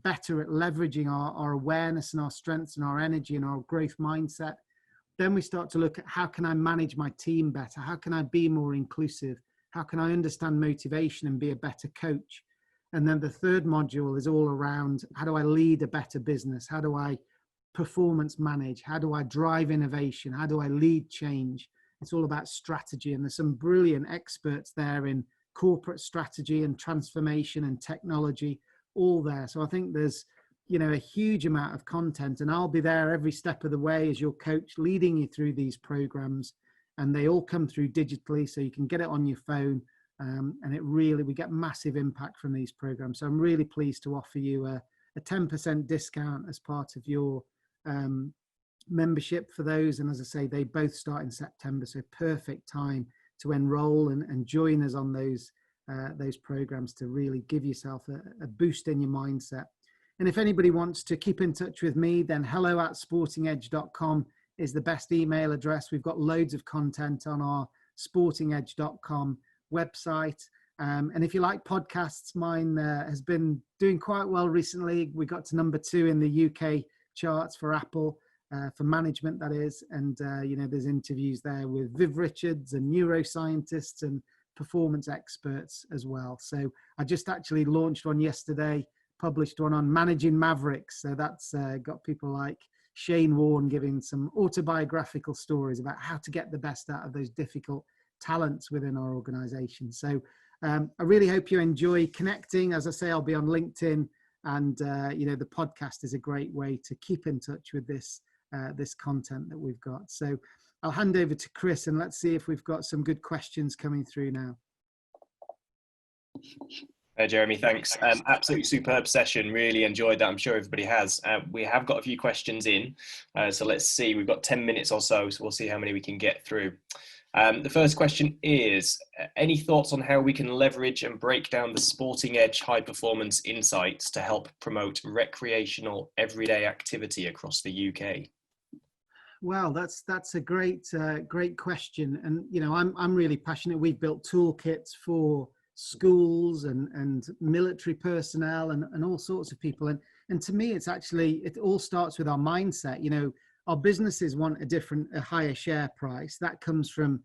better at leveraging our awareness and our strengths and our energy and our growth mindset. Then we start to look at how can I manage my team better, how can I be more inclusive, how can I understand motivation and be a better coach. And then the 3rd module is all around how do I lead a better business, how do I performance manage, how do I drive innovation, how do I lead change. It's all about strategy, and there's some brilliant experts there in corporate strategy and transformation and technology, all there. So I think there's a huge amount of content, and I'll be there every step of the way as your coach, leading you through these programs, and they all come through digitally, so you can get it on your phone. And we get massive impact from these programs. So I'm really pleased to offer you a 10% discount as part of your membership for those. And as I say, they both start in September, so perfect time to enroll and join us on those programs to really give yourself a boost in your mindset. And if anybody wants to keep in touch with me, then hello@sportingedge.com is the best email address. We've got loads of content on our sportingedge.com website. And if you like podcasts, mine has been doing quite well recently. We got to number 2 in the UK charts for Apple, for management, that is. And, there's interviews there with Viv Richards and neuroscientists and performance experts as well. So I just actually launched one yesterday, published one on managing mavericks. So that's got people like Shane Warne giving some autobiographical stories about how to get the best out of those difficult talents within our organization. So I really hope you enjoy connecting. As I say, I'll be on LinkedIn, and the podcast is a great way to keep in touch with this content that we've got. So I'll hand over to Chris, and let's see if we've got some good questions coming through now. Jeremy, thanks. Absolutely superb session. Really enjoyed that. I'm sure everybody has. We have got a few questions in. So let's see. We've got 10 minutes or so we'll see how many we can get through. The first question is, any thoughts on how we can leverage and break down the Sporting Edge high performance insights to help promote recreational everyday activity across the UK? Well, that's a great question. And, I'm really passionate. We've built toolkits for schools and military personnel and all sorts of people. And to me, it all starts with our mindset. Our businesses want a higher share price. That comes from,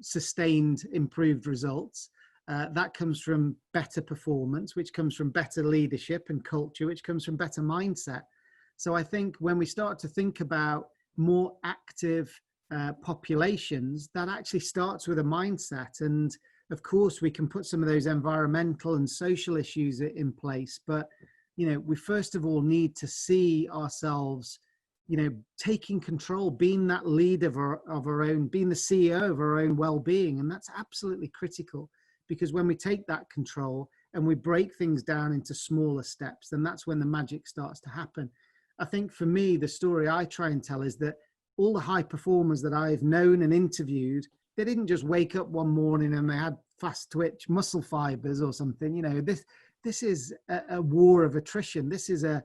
sustained improved results. That comes from better performance, which comes from better leadership and culture, which comes from better mindset. So I think when we start to think about more active populations, that actually starts with a mindset. And of course, we can put some of those environmental and social issues in place. But, we first of all need to see ourselves taking control, being that leader of our own, being the CEO of our own well-being. And that's absolutely critical, because when we take that control and we break things down into smaller steps, then that's when the magic starts to happen. I think for me, the story I try and tell is that all the high performers that I've known and interviewed, they didn't just wake up one morning and they had fast twitch muscle fibers or something. This is a war of attrition. This is a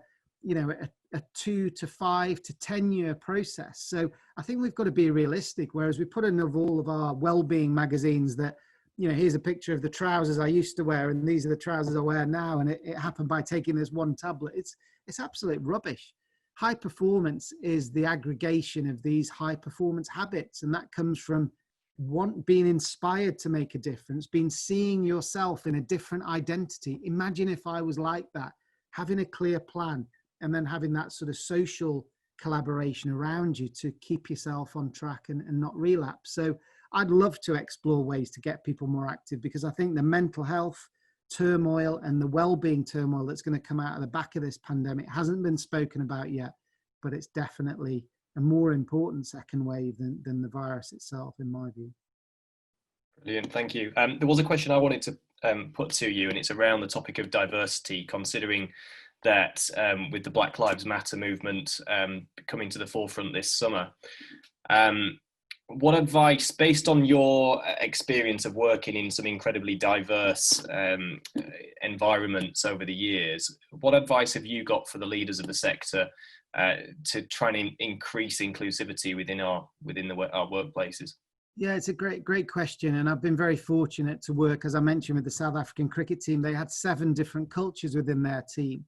2 to 5 to 10 year process. So I think we've got to be realistic. Whereas we put in all of our well-being magazines that, here's a picture of the trousers I used to wear, and these are the trousers I wear now, and it happened by taking this one tablet. It's absolute rubbish. High performance is the aggregation of these high performance habits, and that comes from being inspired to make a difference, seeing yourself in a different identity. Imagine if I was like that, having a clear plan, and then having that sort of social collaboration around you to keep yourself on track and not relapse. So I'd love to explore ways to get people more active, because I think the mental health turmoil and the well-being turmoil that's going to come out of the back of this pandemic hasn't been spoken about yet, but it's definitely a more important second wave than the virus itself, in my view. Brilliant, thank you. There was a question I wanted to put to you, and it's around the topic of diversity, considering that with the Black Lives Matter movement coming to the forefront this summer. What advice, based on your experience of working in some incredibly diverse environments over the years, what advice have you got for the leaders of the sector to try and increase inclusivity within our workplaces? Yeah, it's a great question. And I've been very fortunate to work, as I mentioned, with the South African cricket team. They had 7 different cultures within their team.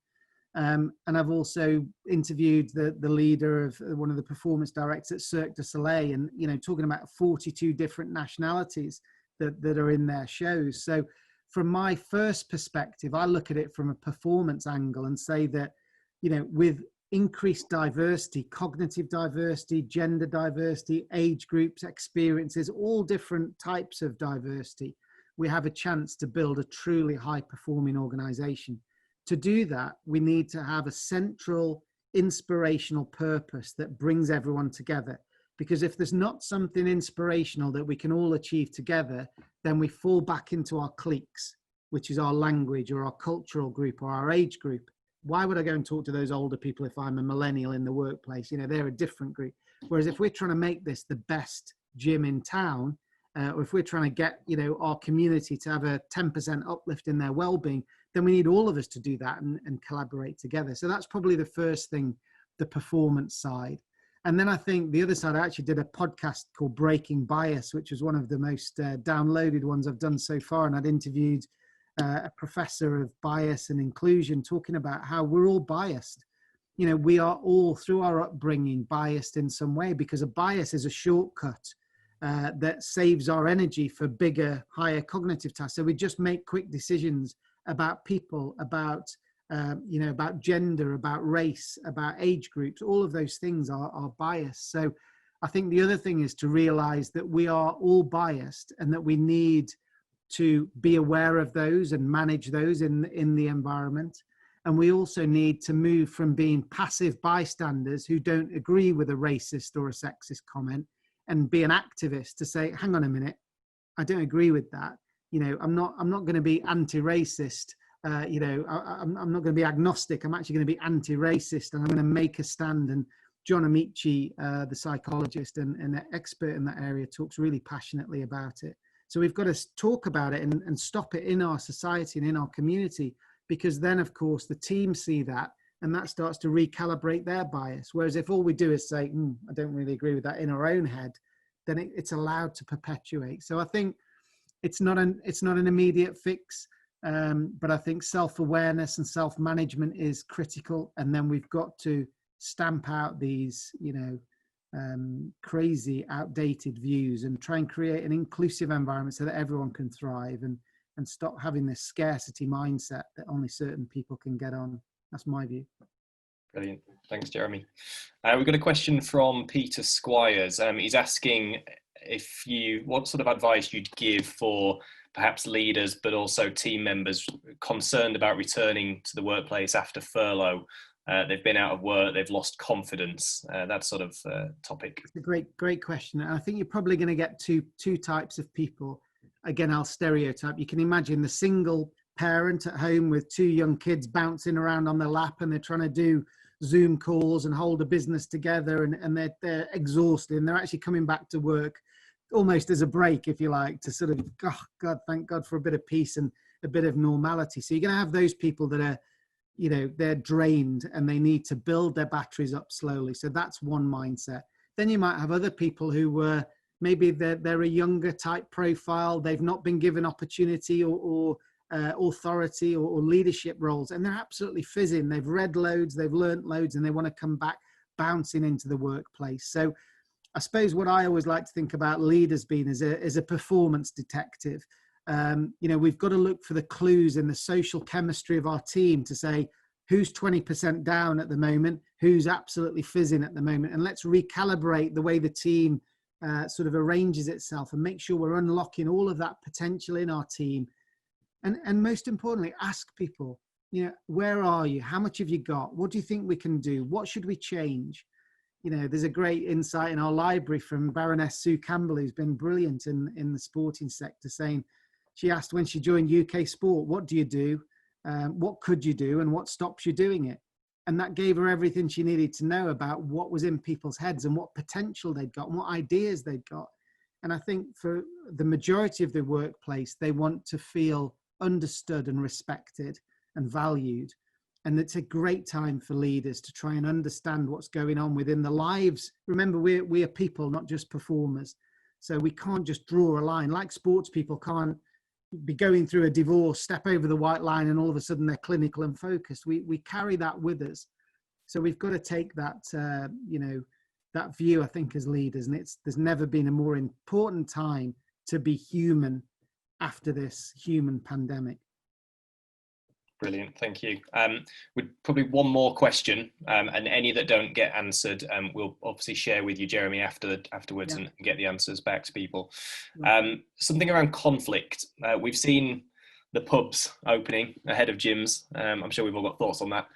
And I've also interviewed the leader of one of the performance directors at Cirque du Soleil, and, you know, talking about 42 different nationalities that are in their shows. So from my first perspective, I look at it from a performance angle and say that, you know, with increased diversity, cognitive diversity, gender diversity, age groups, experiences, all different types of diversity, we have a chance to build a truly high performing organization. To do that, we need to have a central inspirational purpose that brings everyone together. Because if there's not something inspirational that we can all achieve together, then we fall back into our cliques, which is our language or our cultural group or our age group. Why would I go and talk to those older people if I'm a millennial in the workplace? You know, they're a different group. Whereas if we're trying to make this the best gym in town, or if we're trying to get, you know, our community to have a 10% uplift in their well-being, then we need all of us to do that and collaborate together. So that's probably the first thing, the performance side. And then I think the other side, I actually did a podcast called Breaking Bias, which was one of the most downloaded ones I've done so far. And I'd interviewed a professor of bias and inclusion, talking about how we're all biased. You know, we are all, through our upbringing, biased in some way, because a bias is a shortcut that saves our energy for bigger, higher cognitive tasks. So we just make quick decisions about people, about you know, about gender, about race, about age groups. All of those things are biased. So I think the other thing is to realize that we are all biased and that we need to be aware of those and manage those in the environment. And we also need to move from being passive bystanders who don't agree with a racist or a sexist comment and be an activist to say, hang on a minute, I don't agree with that. You know, I'm not going to be anti-racist. You know, I'm not going to be agnostic. I'm actually going to be anti-racist, and I'm going to make a stand. And John Amici, the psychologist and expert in that area, talks really passionately about it. So we've got to talk about it and stop it in our society and in our community, because then, of course, the team see that and that starts to recalibrate their bias. Whereas if all we do is say, I don't really agree with that in our own head, then it's allowed to perpetuate. So I think it's not an immediate fix, but I think self-awareness and self-management is critical. And then we've got to stamp out these, you know, crazy, outdated views and try and create an inclusive environment so that everyone can thrive and stop having this scarcity mindset that only certain people can get on. That's my view. Brilliant. Thanks, Jeremy. We've got a question from Peter Squires. He's asking what sort of advice you'd give for perhaps leaders, but also team members concerned about returning to the workplace after furlough. They've been out of work, they've lost confidence, that sort of topic. It's a great question. And I think you're probably going to get two types of people. Again, I'll stereotype. You can imagine the single parent at home with 2 young kids bouncing around on their lap, and they're trying to do Zoom calls and hold a business together, and they're exhausted, and they're actually coming back to work almost as a break, if you like, to sort of, oh God, thank God for a bit of peace and a bit of normality. So you're going to have those people that are, you know, they're drained and they need to build their batteries up slowly. So that's one mindset. Then you might have other people who were, maybe they're a younger type profile. They've not been given opportunity or authority or leadership roles, and they're absolutely fizzing. They've read loads, they've learnt loads, and they want to come back bouncing into the workplace. So I suppose what I always like to think about leaders being is a performance detective. You know, we've got to look for the clues in the social chemistry of our team to say who's 20% down at the moment, who's absolutely fizzing at the moment, and let's recalibrate the way the team sort of arranges itself and make sure we're unlocking all of that potential in our team. And most importantly, ask people, you know, where are you? How much have you got? What do you think we can do? What should we change? you know, there's a great insight in our library from Baroness Sue Campbell, who's been brilliant in the sporting sector, saying, she asked when she joined UK Sport, what do you do? What could you do? And what stops you doing it? And that gave her everything she needed to know about what was in people's heads and what potential they'd got and what ideas they'd got. And I think for the majority of the workplace, they want to feel understood and respected and valued. And it's a great time for leaders to try and understand what's going on within the lives. Remember, we are people, not just performers. So we can't just draw a line. Like sports people can't be going through a divorce, step over the white line, and all of a sudden they're clinical and focused. We carry that with us. So we've got to take that, you know, that view, I think, as leaders. And there's never been a more important time to be human after this human pandemic. Brilliant, thank you. With probably one more question, and any that don't get answered, we'll obviously share with you, Jeremy, afterwards, and get the answers back to people. Something around conflict. We've seen the pubs opening ahead of gyms. I'm sure we've all got thoughts on that.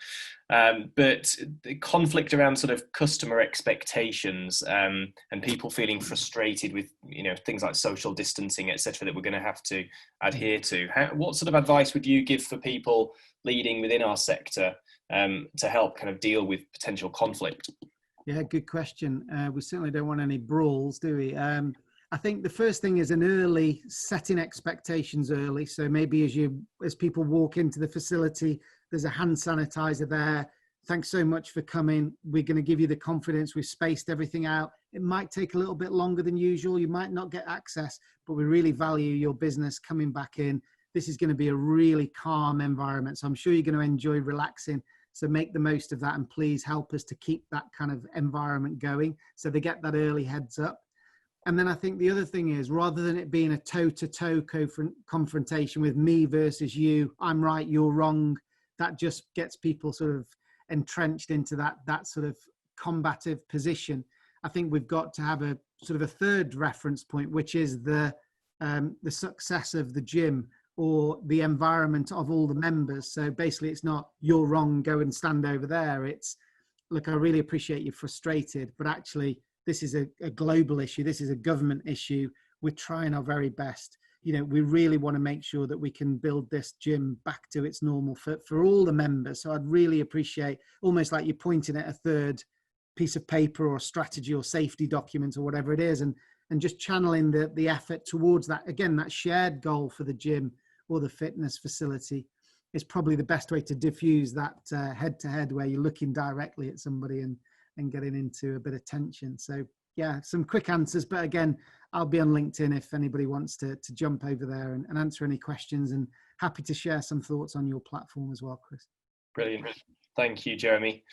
But the conflict around sort of customer expectations, and people feeling frustrated with, you know, things like social distancing, etc., that we're going to have to adhere to. What sort of advice would you give for people leading within our sector to help kind of deal with potential conflict? Yeah, good question. We certainly don't want any brawls, do we? I think the first thing is an early setting expectations early. So maybe as people walk into the facility, there's a hand sanitizer there. Thanks so much for coming. We're going to give you the confidence. We've spaced everything out. It might take a little bit longer than usual. You might not get access, but we really value your business coming back in. This is going to be a really calm environment. So I'm sure you're going to enjoy relaxing. So make the most of that, and please help us to keep that kind of environment going. So they get that early heads up. And then I think the other thing is, rather than it being a toe-to-toe confrontation with me versus you, I'm right, you're wrong, that just gets people sort of entrenched into that sort of combative position. I think we've got to have a sort of a third reference point, which is the success of the gym or the environment of all the members. So basically it's not, you're wrong, go and stand over there. It's, look, I really appreciate you're frustrated, but actually this is a global issue. This is a government issue. We're trying our very best. You know, we really want to make sure that we can build this gym back to its normal for all the members. So I'd really appreciate, almost like you're pointing at a third piece of paper or strategy or safety document or whatever it is, and just channeling the effort towards that. Again, that shared goal for the gym or the fitness facility is probably the best way to diffuse that head-to-head where you're looking directly at somebody and getting into a bit of tension. So yeah, some quick answers, but again, I'll be on LinkedIn if anybody wants to jump over there and answer any questions, and happy to share some thoughts on your platform as well, Chris. Brilliant. Thank you, Jeremy.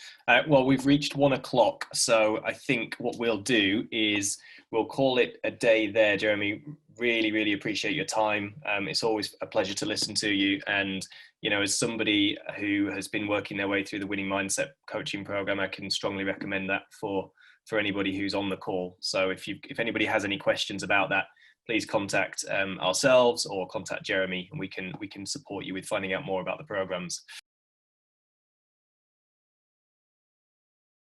Well, we've reached 1 o'clock, so I think what we'll do is we'll call it a day there, Jeremy. Really, really appreciate your time. It's always a pleasure to listen to you. And, you know, as somebody who has been working their way through the Winning Mindset coaching program, I can strongly recommend that for anybody who's on the call. So if anybody has any questions about that, please contact ourselves or contact Jeremy, and we can support you with finding out more about the programs.